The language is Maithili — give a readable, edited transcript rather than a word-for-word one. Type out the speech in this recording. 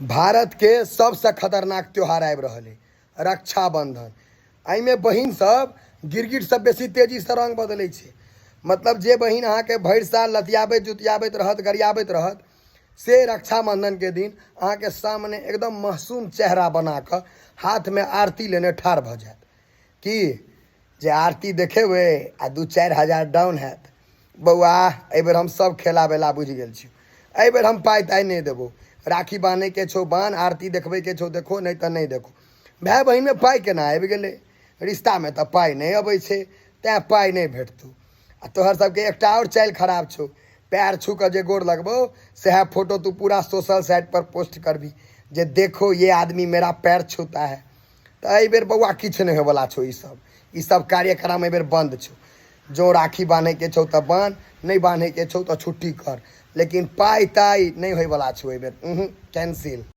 भारत के सबसे खतरनाक त्यौहार आबि रहल है रक्षाबंधन। एहिमे बहिन सब गिरगिट सब बेसी तेजी से रंग बदलै छै। मतलब जे बहिन अहाँ के भरि साल लतियाबैत जुतियाबैत रहत गरियाबैत रहत से रक्षाबंधन के दिन अहाँ के सामने एकदम मासूम चेहरा बना कर हाथ में आरती लेने ठाढ़ भ जायत कि जे आरती देखेबै आ 2-4 हजार डाउन हैत। बौआ एहि बेर हम सब खेला बेला बुझि गेल छी, एहि बेर हम पाइ ताइ नहीं देबो। राखी बान्हे के छो बान्ह, आरती देखबे के छो देखो, नहीं तो नहीं देखो। भाई बहिन में पाइ केना आबि गेलै? रिश्ता में तो पाइ नहीं अबै छै, तें पाइ नहीं भेटतौ। आ तोहर सबके एकटा और चाल खराब छो, पैर छू कर जे गोर लगबो सह फोटो तू पूरा सोशल साइट पर पोस्ट करबी जे देखो ये आदमी मेरा पैर छूता है। तो एहि बेर बौआ किछु नहीं होवला छो। ई सब कार्यक्रम एहि बेर बंद छो। जो राखी बान्हे के छो तो बान्ह, नहीं बान्हे के छो तो छुट्टी कर, लेकिन पाइ ताइ नहीं होइवला छो एहि बेर। कैंसिल।